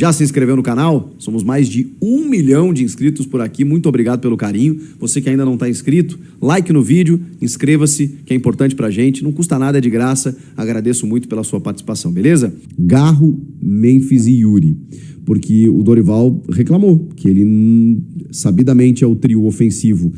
Já se inscreveu no canal? Somos mais de 1 milhão de inscritos por aqui. Muito obrigado pelo carinho. Você que ainda não está inscrito, like no vídeo, inscreva-se, que é importante pra gente. Não custa nada, é de graça. Agradeço muito pela sua participação, beleza? Garro, Memphis e Yuri. Porque o Dorival reclamou que ele, sabidamente, é o trio ofensivo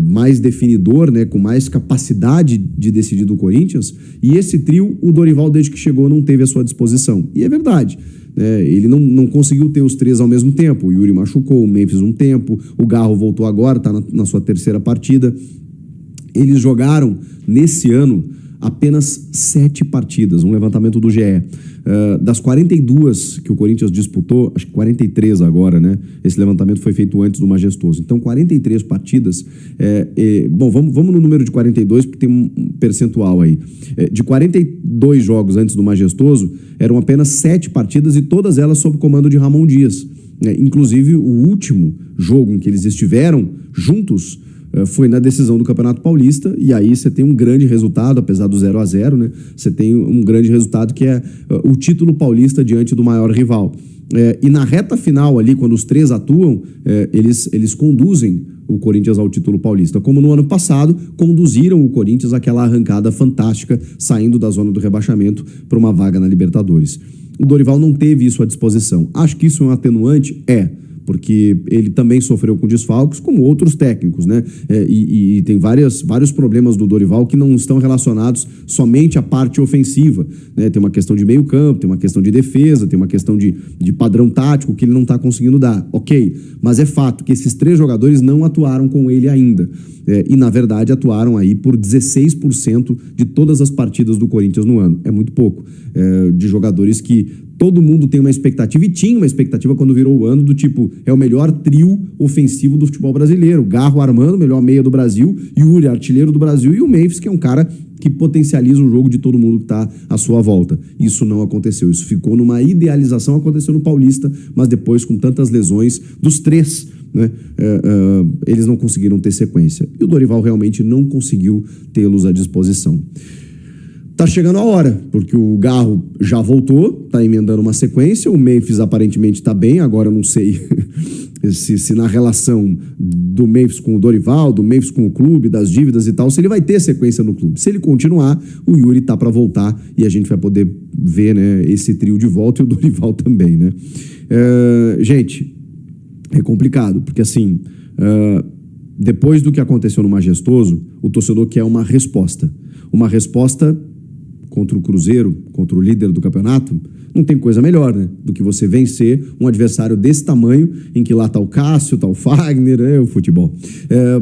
mais definidor, né, com mais capacidade de decidir do Corinthians. E esse trio, o Dorival, desde que chegou, não teve à sua disposição. E é verdade. Ele não conseguiu ter os três ao mesmo tempo. O Yuri machucou, o Memphis um tempo, o Garro voltou agora, está na sua terceira partida. Eles jogaram, nesse ano, apenas 7 partidas, um levantamento do GE. Das 42 que o Corinthians disputou, acho que 43 agora, né? Esse levantamento foi feito antes do Majestoso. Então, 43 partidas. Bom, vamos no número de 42, porque tem um percentual aí. De 42 jogos antes do Majestoso, eram apenas 7 partidas e todas elas sob comando de Ramon Dias. Inclusive, o último jogo em que eles estiveram juntos foi na decisão do Campeonato Paulista, e aí você tem um grande resultado, apesar do 0-0, né? Você tem um grande resultado que é o título paulista diante do maior rival. E na reta final ali, quando os três atuam, eles conduzem o Corinthians ao título paulista. Como no ano passado, conduziram o Corinthians àquela arrancada fantástica, saindo da zona do rebaixamento para uma vaga na Libertadores. O Dorival não teve isso à disposição. Acho que isso é um atenuante? Porque ele também sofreu com desfalques, como outros técnicos, né? E tem vários problemas do Dorival que não estão relacionados somente à parte ofensiva, né? Tem uma questão de meio campo, tem uma questão de defesa, tem uma questão de padrão tático que ele não está conseguindo dar. Ok, mas é fato que esses 3 jogadores não atuaram com ele ainda. E, na verdade, atuaram aí por 16% de todas as partidas do Corinthians no ano. É muito pouco. De jogadores que todo mundo tem uma expectativa, e tinha uma expectativa quando virou o ano, do tipo, é o melhor trio ofensivo do futebol brasileiro. Garro armando, melhor meia do Brasil, Yuri, artilheiro do Brasil, e o Memphis, que é um cara que potencializa o jogo de todo mundo que está à sua volta. Isso não aconteceu. Isso ficou numa idealização, aconteceu no Paulista, mas depois, com tantas lesões dos 3, né, eles não conseguiram ter sequência. E o Dorival realmente não conseguiu tê-los à disposição. Tá chegando a hora, porque o Garro já voltou, tá emendando uma sequência, o Memphis aparentemente tá bem, agora eu não sei se na relação do Memphis com o Dorival, do Memphis com o clube, das dívidas e tal, se ele vai ter sequência no clube. Se ele continuar, o Yuri tá para voltar e a gente vai poder ver, né, esse trio de volta, e o Dorival também, né? Gente, é complicado, porque assim, depois do que aconteceu no Majestoso, o torcedor quer uma resposta contra o Cruzeiro, contra o líder do campeonato. Não tem coisa melhor, né, do que você vencer um adversário desse tamanho, em que lá tá o Cássio, tá o Fagner, o futebol.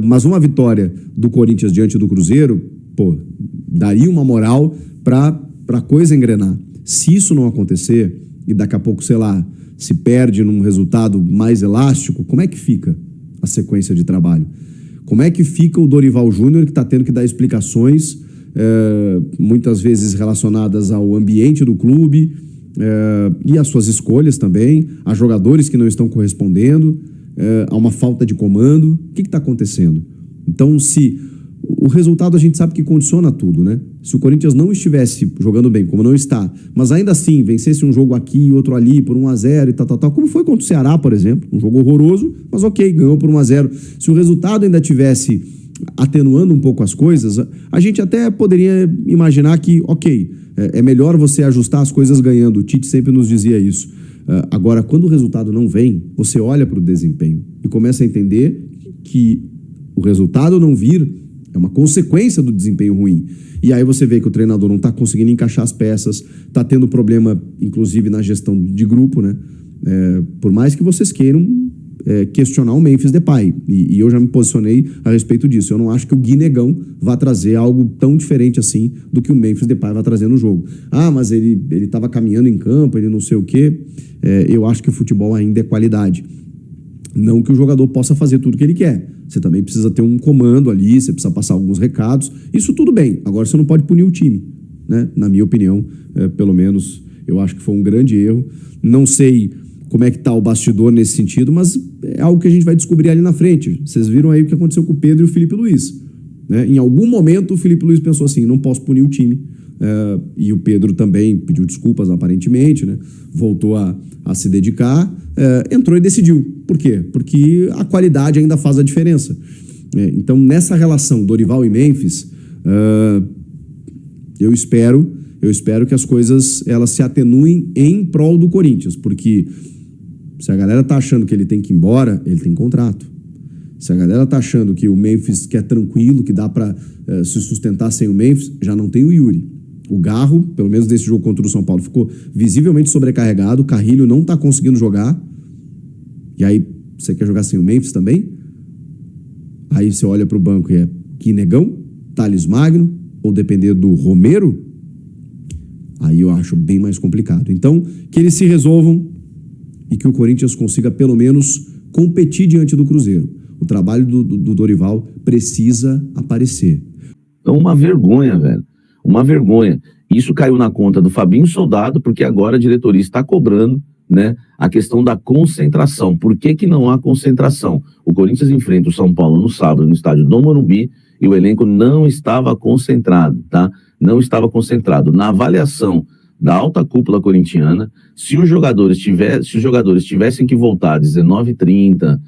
Mas uma vitória do Corinthians diante do Cruzeiro, daria uma moral pra coisa engrenar. Se isso não acontecer, e daqui a pouco, sei lá, se perde num resultado mais elástico, como é que fica a sequência de trabalho? Como é que fica o Dorival Júnior, que está tendo que dar explicações, muitas vezes relacionadas ao ambiente do clube, e às suas escolhas também, a jogadores que não estão correspondendo, a uma falta de comando? O que está acontecendo? Então, se o resultado a gente sabe que condiciona tudo, né? Se o Corinthians não estivesse jogando bem, como não está, mas ainda assim vencesse um jogo aqui e outro ali por 1-0 e tal, como foi contra o Ceará, por exemplo, um jogo horroroso, mas ok, ganhou por 1-0. Se o resultado ainda tivesse atenuando um pouco as coisas, a gente até poderia imaginar que, ok, é melhor você ajustar as coisas ganhando. O Tite sempre nos dizia isso. Agora, quando o resultado não vem, você olha para o desempenho e começa a entender que o resultado não vir é uma consequência do desempenho ruim. E aí você vê que o treinador não está conseguindo encaixar as peças, está tendo problema, inclusive, na gestão de grupo, né? Por mais que vocês queiram questionar o Memphis Depay, e eu já me posicionei a respeito disso. Eu não acho que o Guinegão vá trazer algo tão diferente assim do que o Memphis Depay vai trazer no jogo. Mas ele estava caminhando em campo, ele não sei o quê. Eu acho que o futebol ainda é qualidade. Não que o jogador possa fazer tudo o que ele quer. Você também precisa ter um comando ali, você precisa passar alguns recados. Isso tudo bem. Agora você não pode punir o time, né? Na minha opinião, pelo menos, eu acho que foi um grande erro. Não sei como é que tá o bastidor nesse sentido, mas é algo que a gente vai descobrir ali na frente. Vocês viram aí o que aconteceu com o Pedro e o Felipe Luiz, né? Em algum momento o Felipe Luiz pensou assim, não posso punir o time, e o Pedro também pediu desculpas aparentemente, né? Voltou a se dedicar, entrou e decidiu. Por quê? Porque a qualidade ainda faz a diferença. Então, nessa relação Dorival e Memphis, eu espero que as coisas elas se atenuem em prol do Corinthians, porque se a galera tá achando que ele tem que ir embora, ele tem contrato. Se a galera tá achando que o Memphis que é tranquilo, que dá para se sustentar sem o Memphis, já não tem o Yuri. O Garro, pelo menos nesse jogo contra o São Paulo, ficou visivelmente sobrecarregado. O Carrilho não tá conseguindo jogar. E aí, você quer jogar sem o Memphis também? Aí você olha pro banco e é Quinegão, Thales Magno, ou depender do Romero, aí eu acho bem mais complicado. Então, que eles se resolvam e que o Corinthians consiga pelo menos competir diante do Cruzeiro. O trabalho do Dorival precisa aparecer. Então, uma vergonha, velho. Uma vergonha. Isso caiu na conta do Fabinho Soldado, porque agora a diretoria está cobrando, né, a questão da concentração. Por que não há concentração? O Corinthians enfrenta o São Paulo no sábado, no estádio do Morumbi, e o elenco não estava concentrado, tá? Não estava concentrado. Na avaliação da alta cúpula corintiana, se os jogadores tivessem que voltar às 19h30,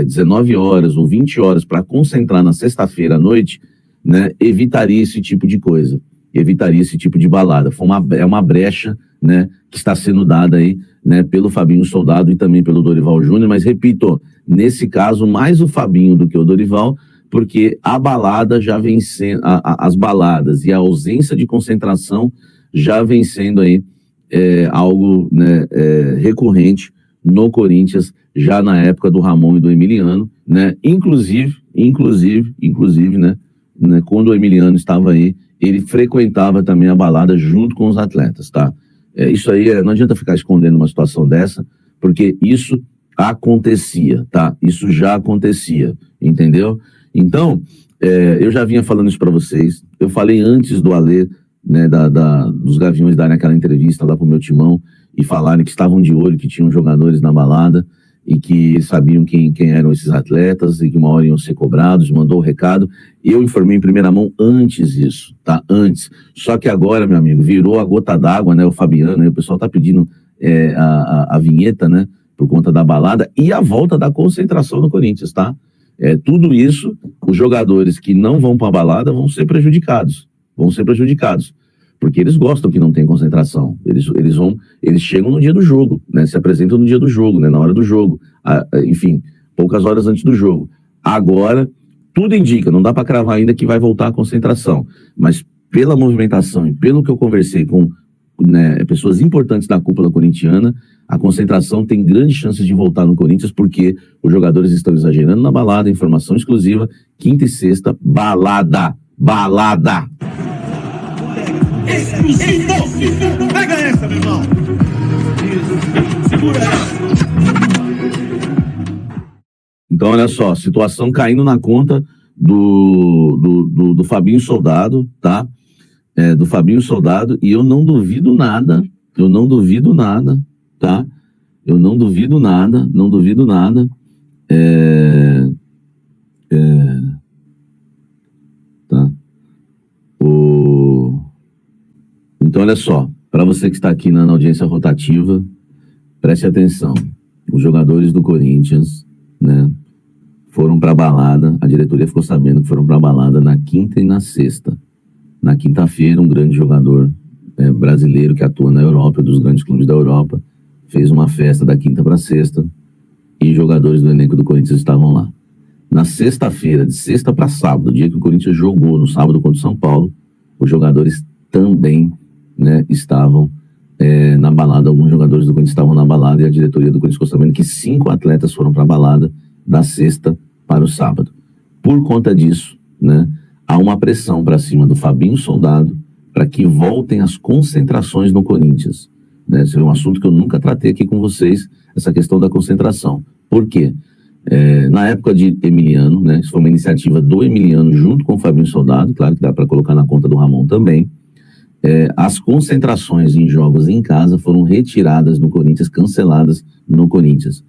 19 horas ou 20 horas para concentrar na sexta-feira à noite, né, evitaria esse tipo de coisa, evitaria esse tipo de balada. É uma brecha, né, que está sendo dada aí, né, pelo Fabinho Soldado e também pelo Dorival Júnior, mas repito, nesse caso mais o Fabinho do que o Dorival, porque a balada já vem sendo, as baladas e a ausência de concentração já vem sendo aí algo, né, recorrente no Corinthians, já na época do Ramon e do Emiliano, né, inclusive, né, quando o Emiliano estava aí, ele frequentava também a balada junto com os atletas, tá? Isso aí, não adianta ficar escondendo uma situação dessa, porque isso acontecia, tá? Isso já acontecia, entendeu? Então, eu já vinha falando isso para vocês, eu falei antes do Alê, né, dos Gaviões darem aquela entrevista lá pro meu timão e falarem que estavam de olho, que tinham jogadores na balada e que sabiam quem eram esses atletas e que uma hora iam ser cobrados, mandou o recado. Eu informei em primeira mão antes disso, tá? Antes. Só que agora, meu amigo, virou a gota d'água, né? O Fabiano, aí o pessoal tá pedindo a vinheta, né? Por conta da balada e a volta da concentração no Corinthians, tá? Tudo isso, os jogadores que não vão para a balada vão ser prejudicados. Porque eles gostam que não tem concentração. Eles chegam no dia do jogo, né? Se apresentam no dia do jogo, né? Na hora do jogo. Enfim, poucas horas antes do jogo. Agora, tudo indica, não dá para cravar ainda que vai voltar a concentração. Mas pela movimentação e pelo que eu conversei com, né, pessoas importantes da cúpula corintiana, a concentração tem grandes chances de voltar no Corinthians, porque os jogadores estão exagerando na balada. Informação exclusiva, quinta e sexta, balada. Exclusivo! Pega essa, meu irmão! Isso. Segura essa! Então, olha só, situação caindo na conta do Fabinho Soldado, tá? Do Fabinho Soldado, e eu não duvido nada, tá? Eu não duvido nada. Tá? Então, olha só, para você que está aqui na audiência rotativa, preste atenção. Os jogadores do Corinthians, né, foram para a balada, a diretoria ficou sabendo que foram para a balada na quinta e na sexta. Na quinta-feira, um grande jogador brasileiro que atua na Europa, dos grandes clubes da Europa, fez uma festa da quinta para sexta e jogadores do elenco do Corinthians estavam lá. Na sexta-feira, de sexta para sábado, dia que o Corinthians jogou no sábado contra o São Paulo, os jogadores também, né, estavam na balada. Alguns jogadores do Corinthians estavam na balada e a diretoria do Corinthians ficou sabendo que 5 atletas foram para a balada da sexta para o sábado. Por conta disso, né, há uma pressão para cima do Fabinho Soldado para que voltem as concentrações no Corinthians. Né? Esse é um assunto que eu nunca tratei aqui com vocês, essa questão da concentração. Por quê? Na época de Emiliano, né, isso foi uma iniciativa do Emiliano junto com o Fabinho Soldado, claro que dá para colocar na conta do Ramon também. As concentrações em jogos em casa foram retiradas no Corinthians, canceladas no Corinthians.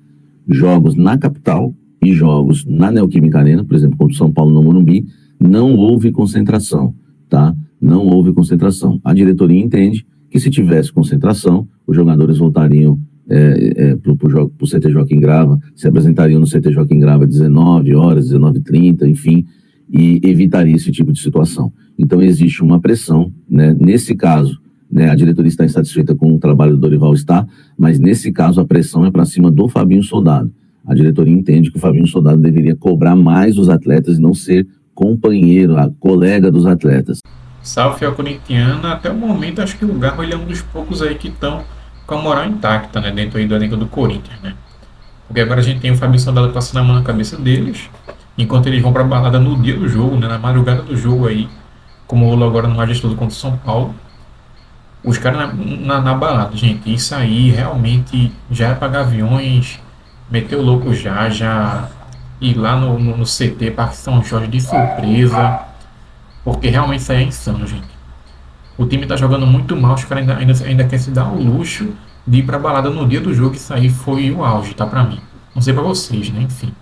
Jogos na capital e jogos na Neoquímica Arena, por exemplo, contra o São Paulo no Morumbi, não houve concentração, tá? Não houve concentração. A diretoria entende que se tivesse concentração, os jogadores voltariam para o CT Joaquim Grava, se apresentariam no CT Joaquim Grava 19 horas, 19h30, enfim, e evitaria esse tipo de situação. Então existe uma pressão, né? Nesse caso, né, a diretoria está insatisfeita com o trabalho do Dorival, está, mas nesse caso a pressão é para cima do Fabinho Soldado. A diretoria entende que o Fabinho Soldado deveria cobrar mais os atletas e não ser companheiro, a colega dos atletas. Salve, fiel corintiana. Até o momento, acho que o Garro ele é um dos poucos aí que estão com a moral intacta, né, dentro aí do elenco do Corinthians, né? Porque agora a gente tem o Fabinho Soldado passando a mão na cabeça deles, enquanto eles vão pra balada no dia do jogo, né, na madrugada do jogo aí, como rolou agora no Majestoso contra o São Paulo. Os caras na balada, gente, isso aí realmente já é pra Gaviões, meteu o louco já ir lá no CT, Parque São Jorge de surpresa, porque realmente isso aí é insano, gente. O time tá jogando muito mal, os caras ainda querem se dar o luxo de ir pra balada no dia do jogo, isso aí foi o auge, tá, pra mim. Não sei pra vocês, né, enfim.